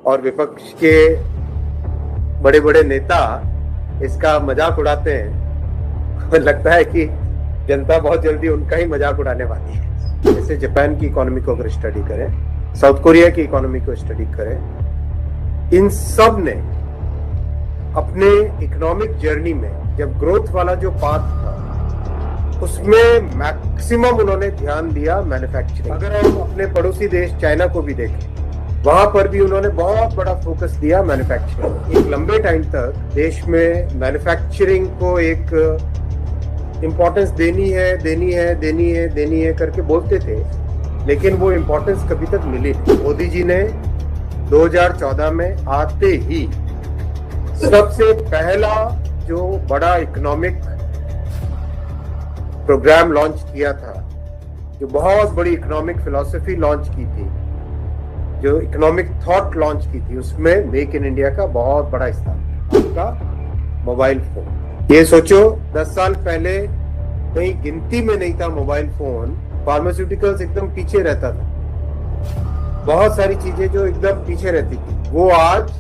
और विपक्ष के बड़े बड़े नेता इसका मजाक उड़ाते हैं। लगता है कि जनता बहुत जल्दी उनका ही मजाक उड़ाने वाली है। जैसे जापान की इकोनॉमी को अगर स्टडी करें, साउथ कोरिया की इकोनॉमी को स्टडी करें, इन सब ने अपने इकोनॉमिक जर्नी में जब ग्रोथ वाला जो पाथ था उसमें मैक्सिमम उन्होंने ध्यान दिया मैन्युफैक्चरिंग। अगर हम अपने पड़ोसी देश चाइना को भी देखें, वहां पर भी उन्होंने बहुत बड़ा फोकस दिया मैन्युफैक्चरिंग। एक लंबे टाइम तक देश में मैन्युफैक्चरिंग को एक इम्पोर्टेंस देनी है करके बोलते थे, लेकिन वो इम्पोर्टेंस कभी तक मिली नहीं। मोदी जी ने 2014 में आते ही सबसे पहला जो बड़ा इकोनॉमिक प्रोग्राम लॉन्च किया था, जो बहुत बड़ी इकोनॉमिक फिलॉसफी लॉन्च की थी, जो इकोनॉमिक थॉट लॉन्च की थी, उसमें मेक इन इंडिया का बहुत बड़ा हिस्सा आपका मोबाइल फोन। ये सोचो 10 साल पहले कहीं गिनती में नहीं था मोबाइल फोन। फार्मास्यूटिकल्स एकदम पीछे रहता था, बहुत सारी चीजें जो एकदम पीछे रहती थी वो आज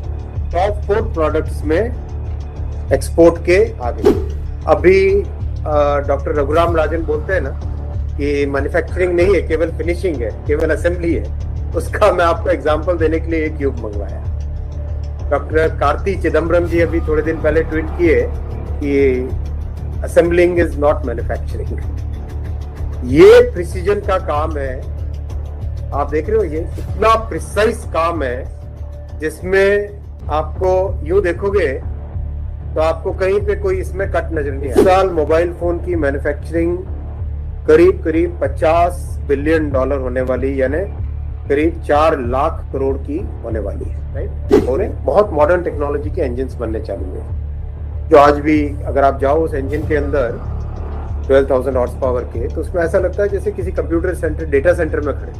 टॉप 4 प्रोडक्ट्स में एक्सपोर्ट के आगे। अभी डॉक्टर रघुराम राजन बोलते हैं ना कि मैन्युफैक्चरिंग नहीं है, केवल फिनिशिंग है, केवल असेंबली है। उसका मैं आपको एग्जांपल देने के लिए एक क्यूब मंगवाया। डॉक्टर कार्ति चिदम्बरम जी अभी थोड़े दिन पहले ट्वीट किए कि असेंबलिंग इज नॉट मैन्युफैक्चरिंग। ये प्रिसीजन का काम है। आप देख रहे हो, ये इतना प्रिसाइज काम है जिसमें आपको यूं देखोगे तो आपको कहीं पे कोई इसमें कट नजर नहीं है। इस साल मोबाइल फोन की मैन्युफैक्चरिंग करीब 50 बिलियन डॉलर होने वाली, यानी करीब 4 लाख करोड़ की होने वाली है, राइट। और बहुत मॉडर्न टेक्नोलॉजी के इंजन्स बनने चालू हुए, जो आज भी अगर आप जाओ उस इंजन के अंदर 12,000 हॉर्स पावर के, तो उसमें ऐसा लगता है जैसे किसी कंप्यूटर सेंटर, डेटा सेंटर में खड़े।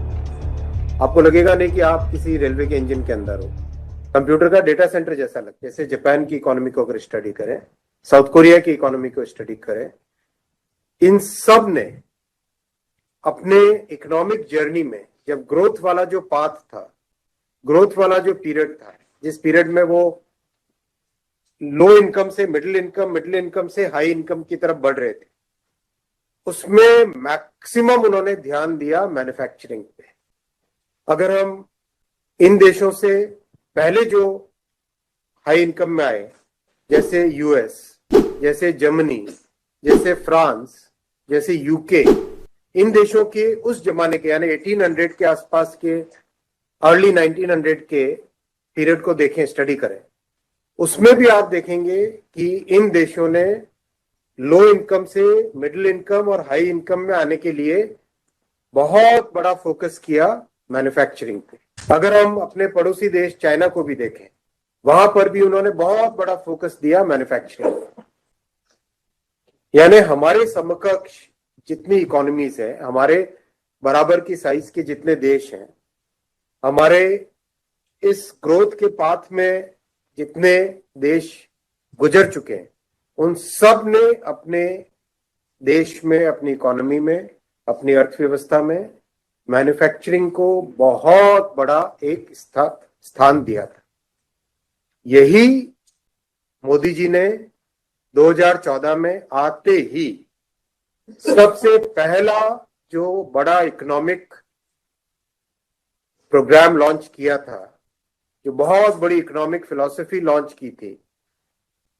आपको लगेगा नहीं कि आप किसी रेलवे के इंजन के अंदर हो, कंप्यूटर का डेटा सेंटर जैसा लगता है। जैसे जापान की इकोनॉमी को अगर स्टडी करें, साउथ कोरिया की इकोनॉमी को स्टडी करें, इन सब ने अपने इकोनॉमिक जर्नी में जब ग्रोथ वाला जो पाथ था, ग्रोथ वाला जो पीरियड था, जिस पीरियड में वो लो इनकम से मिडिल इनकम से हाई इनकम की तरफ बढ़ रहे थे, उसमें मैक्सिमम उन्होंने ध्यान दिया मैन्युफैक्चरिंग पे। अगर हम इन देशों से पहले जो हाई इनकम में आए, जैसे यूएस, जैसे जर्मनी, जैसे फ्रांस, जैसे यूके, इन देशों के उस जमाने के यानी 1800 के आसपास के, अर्ली 1900 के पीरियड को देखें, स्टडी करें, उसमें भी आप देखेंगे कि इन देशों ने लो इनकम से मिडिल इनकम और हाई इनकम में आने के लिए बहुत बड़ा फोकस किया मैन्युफैक्चरिंग पे। अगर हम अपने पड़ोसी देश चाइना को भी देखें, वहां पर भी उन्होंने बहुत बड़ा फोकस दिया मैन्युफैक्चरिंग। यानी हमारे समकक्ष जितनी इकोनॉमीज है, हमारे बराबर की साइज के जितने देश हैं, हमारे इस ग्रोथ के पाथ में जितने देश गुजर चुके हैं, उन सब ने अपने देश में, अपनी इकोनॉमी में, अपनी अर्थव्यवस्था में मैन्युफैक्चरिंग को बहुत बड़ा एक स्थान दिया था। यही मोदी जी ने 2014 में आते ही सबसे पहला जो बड़ा इकोनॉमिक प्रोग्राम लॉन्च किया था, जो बहुत बड़ी इकोनॉमिक फिलॉसफी लॉन्च की थी,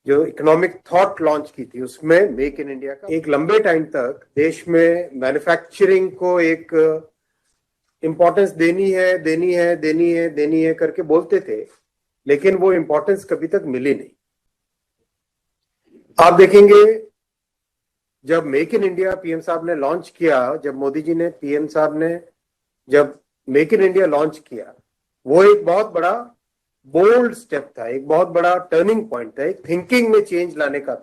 जो इकोनॉमिक थॉट लॉन्च की थी, उसमें मेक इन इंडिया का एक लंबे टाइम तक देश में मैन्युफैक्चरिंग को एक इम्पोर्टेंस देनी है करके बोलते थे, लेकिन वो इम्पोर्टेंस कभी तक मिली नहीं। आप देखेंगे जब मेक इन इंडिया पीएम साहब ने लॉन्च किया, जब मोदी जी ने, पीएम साहब ने जब मेक इन इंडिया लॉन्च किया, वो एक बहुत बड़ा बोल्ड स्टेप था, एक बहुत बड़ा टर्निंग पॉइंट था, एक थिंकिंग में चेंज लाने का।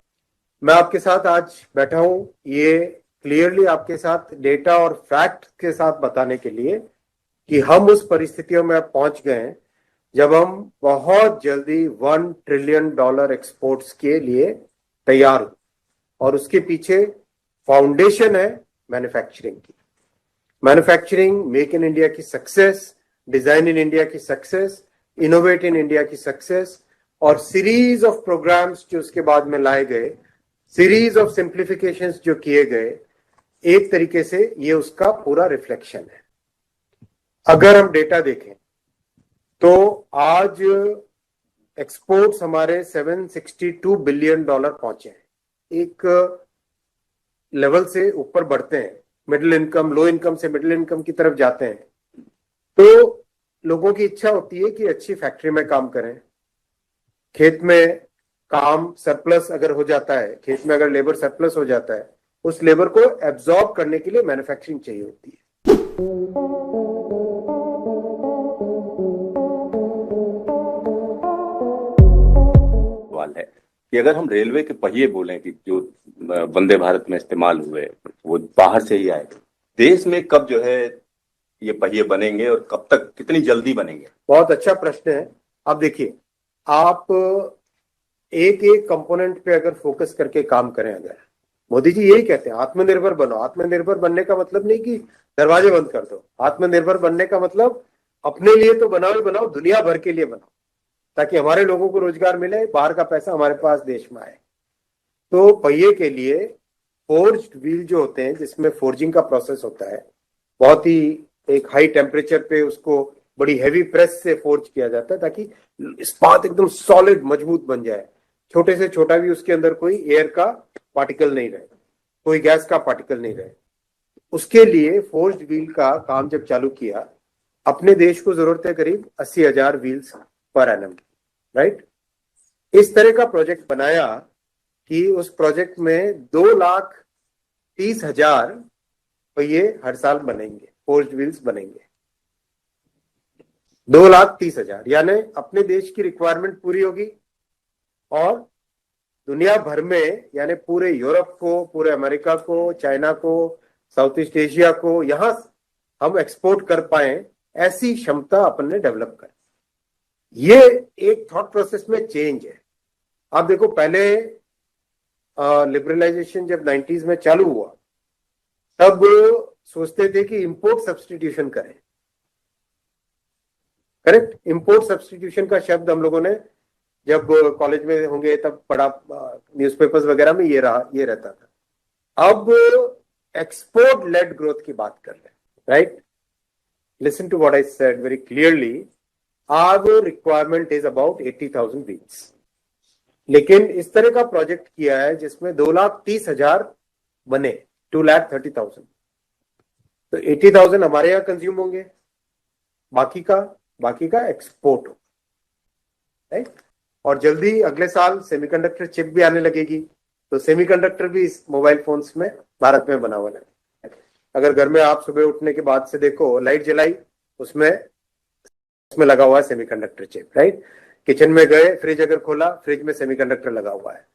मैं आपके साथ आज बैठा हूं ये क्लियरली आपके साथ डेटा और फैक्ट के साथ बताने के लिए कि हम उस परिस्थितियों में अब पहुंच गए हैं जब हम बहुत जल्दी $1 ट्रिलियन एक्सपोर्ट्स के लिए तैयार हो, और उसके पीछे फाउंडेशन है मैन्युफैक्चरिंग की। मैन्युफैक्चरिंग, मेक इन इंडिया की सक्सेस, डिजाइन इन इंडिया की सक्सेस, इनोवेट इन इंडिया की सक्सेस और सीरीज ऑफ प्रोग्राम्स जो उसके बाद में लाए गए, सीरीज ऑफ सिंप्लीफिकेशंस जो किए गए, एक तरीके से ये उसका पूरा रिफ्लेक्शन है। अगर हम डेटा देखें तो आज एक्सपोर्ट्स हमारे $762 बिलियन पहुंचे हैं। एक लेवल से ऊपर बढ़ते हैं, मिडिल इनकम, लो इनकम से मिडिल इनकम की तरफ जाते हैं, तो लोगों की इच्छा होती है कि अच्छी फैक्ट्री में काम करें। खेत में काम सरप्लस अगर हो जाता है, खेत में अगर लेबर सरप्लस हो जाता है, उस लेबर को एब्जॉर्ब करने के लिए मैन्युफैक्चरिंग चाहिए होती है। सवाल है कि अगर हम रेलवे के पहिए बोलें कि जो वंदे भारत में इस्तेमाल हुए वो बाहर से ही आए, देश में कब जो है ये पहिए बनेंगे और कब तक, कितनी जल्दी बनेंगे? बहुत अच्छा प्रश्न है। अब देखिए, आप एक एक कंपोनेंट पे अगर फोकस करके काम करें, अगर मोदी जी यही कहते हैं आत्मनिर्भर बनो। आत्मनिर्भर बनने का मतलब नहीं कि दरवाजे बंद कर दो। आत्मनिर्भर बनने का मतलब अपने लिए तो बनाओ ही बनाओ, दुनिया भर के लिए बनाओ, ताकि हमारे लोगों को रोजगार मिले, बाहर का पैसा हमारे पास देश में आए। तो पहिए के लिए फोर्ज्ड व्हील जो होते हैं, जिसमें फोर्जिंग का प्रोसेस होता है, बहुत ही एक हाई टेम्परेचर पे उसको बड़ी हैवी प्रेस से फोर्ज किया जाता है ताकि इस्पात एकदम सॉलिड मजबूत बन जाए। छोटे से छोटा भी उसके अंदर कोई एयर का पार्टिकल नहीं रहे, कोई गैस का पार्टिकल नहीं रहे। उसके लिए फोर्ज्ड व्हील का काम जब चालू किया, अपने देश को जरूरत है करीब 80,000 व्हील्स पर एनम, राइट। इस तरह का प्रोजेक्ट बनाया कि उस प्रोजेक्ट में 2,30,000 पहिए हर साल बनेंगे, फोर्ज्ड व्हील्स बनेंगे 2,30,000। यानी अपने देश की रिक्वायरमेंट पूरी होगी और दुनिया भर में, यानी पूरे यूरोप को, पूरे अमेरिका को, चाइना को, साउथ ईस्ट एशिया को, यहां हम एक्सपोर्ट कर पाए, ऐसी क्षमता अपन ने डेवलप कर। ये एक थॉट प्रोसेस में चेंज है। आप देखो, पहले लिबरलाइजेशन जब 90s में चालू हुआ, तब सोचते थे कि इंपोर्ट सब्स्टिट्यूशन करें। करेक्ट, इंपोर्ट सब्स्टिट्यूशन का शब्द हम लोगों ने जब कॉलेज में होंगे तब पढ़ा, न्यूज़पेपर्स वगैरह में ये रहता था। अब एक्सपोर्ट लेड ग्रोथ की बात कर रहे हैं, right. Listen to what I said very clearly, our requirement is about 80,000 wheels. लेकिन इस तरह का प्रोजेक्ट किया है जिसमें 2,30,000 बने, 2,30,000। तो 80,000 हमारे यहाँ कंज्यूम होंगे, बाकी का एक्सपोर्ट हो, राइट। और जल्दी अगले साल सेमीकंडक्टर चिप भी आने लगेगी, तो सेमीकंडक्टर भी इस मोबाइल फोन्स में भारत में बना हुआ है। अगर घर में आप सुबह उठने के बाद से देखो, लाइट जलाई, उसमें लगा हुआ है सेमीकंडक्टर चिप, राइट। किचन में गए, फ्रिज अगर खोला, फ्रिज में सेमीकंडक्टर लगा हुआ है।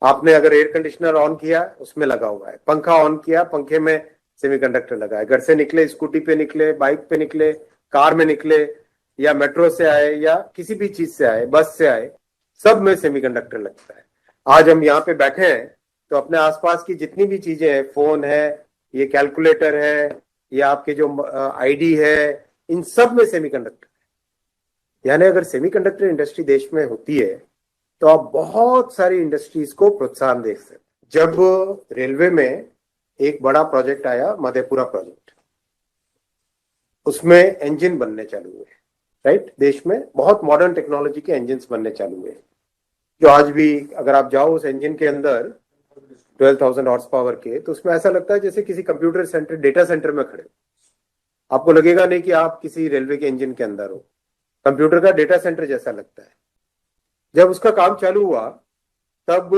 आपने अगर एयर कंडीशनर ऑन किया, उसमें लगा हुआ है। पंखा ऑन किया, पंखे में सेमीकंडक्टर लगा है। घर से निकले, स्कूटी पे निकले, बाइक पे निकले, कार में निकले, या मेट्रो से आए, या किसी भी चीज से आए, बस से आए, सब में सेमीकंडक्टर लगता है। आज हम यहाँ पे बैठे हैं तो अपने आसपास की जितनी भी चीजें हैं, फोन है, ये कैलकुलेटर है, या आपके जो आईडी है, इन सब में सेमीकंडक्टर है। यानी अगर सेमीकंडक्टर इंडस्ट्री देश में होती है तो आप बहुत सारी इंडस्ट्रीज को प्रोत्साहन दे सकते। जब रेलवे में एक बड़ा प्रोजेक्ट आया, मधेपुरा प्रोजेक्ट, उसमें इंजन बनने चालू हुए, राइट। देश में बहुत मॉडर्न टेक्नोलॉजी के इंजन बनने चालू हुए, जो आज भी अगर आप जाओ उस इंजन के अंदर 12,000 हॉर्स पावर के, तो उसमें ऐसा लगता है जैसे किसी कंप्यूटर सेंटर, डेटा सेंटर में खड़े। आपको लगेगा नहीं कि आप किसी रेलवे के इंजन के अंदर हो, कंप्यूटर का डेटा सेंटर जैसा लगता है। जब उसका काम चालू हुआ, तब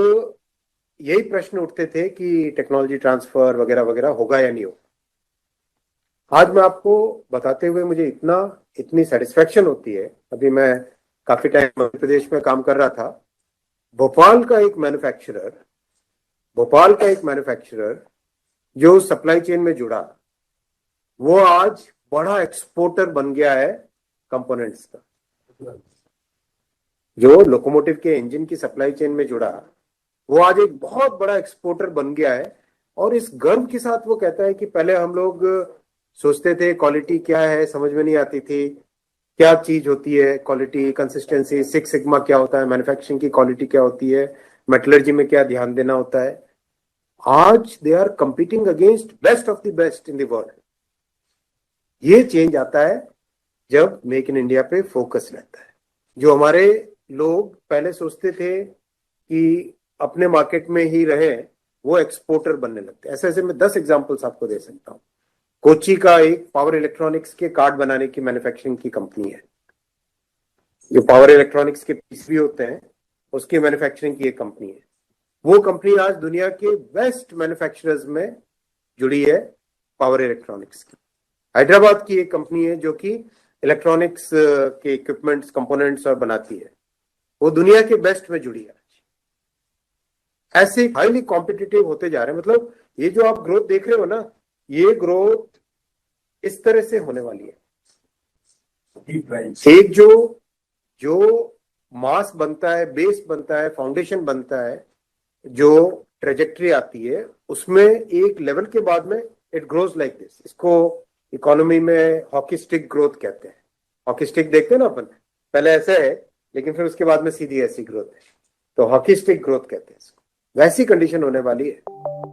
यही प्रश्न उठते थे कि टेक्नोलॉजी ट्रांसफर वगैरह वगैरह होगा या नहीं होगा। आज मैं आपको बताते हुए मुझे इतनी सेटिस्फेक्शन होती है। अभी मैं काफी टाइम मध्य प्रदेश में काम कर रहा था। भोपाल का एक मैन्युफैक्चरर जो सप्लाई चेन में जुड़ा, वो आज बड़ा एक्सपोर्टर बन गया है कंपोनेंट्स का। जो लोकोमोटिव के इंजन की सप्लाई चेन में जुड़ा, वो आज एक बहुत बड़ा एक्सपोर्टर बन गया है। और इस गर्व के साथ वो कहता है कि पहले हम लोग सोचते थे क्वालिटी क्या है, समझ में नहीं आती थी, क्या चीज होती है क्वालिटी, कंसिस्टेंसी, सिक्स सिग्मा क्या होता है, मैन्युफैक्चरिंग की क्वालिटी क्या होती है, मेटलर्जी में क्या ध्यान देना होता है। आज they are competing against best of the best in the world. ये चेंज आता है जब मेक इन इंडिया पे फोकस रहता है। जो हमारे लोग पहले सोचते थे कि अपने मार्केट में ही रहे, वो एक्सपोर्टर बनने लगते। ऐसे ऐसे मैं 10 एग्जांपल्स आपको दे सकता हूँ। कोची का एक पावर इलेक्ट्रॉनिक्स के कार्ड बनाने की मैन्युफैक्चरिंग की कंपनी है, जो पावर इलेक्ट्रॉनिक्स के पीस भी होते हैं उसकी मैन्युफैक्चरिंग की एक कंपनी है। वो कंपनी आज दुनिया के बेस्ट मैन्युफैक्चरर्स में जुड़ी है पावर इलेक्ट्रॉनिक्स की। हैदराबाद की एक कंपनी है जो कि इलेक्ट्रॉनिक्स के इक्विपमेंट्स, कंपोनेंट्स और बनाती है, वो दुनिया के बेस्ट में जुड़ी है। ऐसे हाईली कॉम्पिटिटिव होते जा रहे हैं। मतलब ये जो आप ग्रोथ देख रहे हो ना, ये ग्रोथ इस तरह से होने वाली है। एक जो जो मास बनता है, बेस बनता है, फाउंडेशन बनता है, जो ट्रेजेक्ट्री आती है, उसमें एक लेवल के बाद में इट ग्रोज लाइक दिस। इसको इकोनॉमी में हॉकी स्टिक ग्रोथ कहते हैं। हॉकी स्टिक देखते हैं ना अपन, पहले ऐसा है लेकिन फिर उसके बाद में सीधी ऐसी ग्रोथ है, तो हॉकी स्टिक ग्रोथ कहते हैं इसको। वैसी कंडीशन होने वाली है।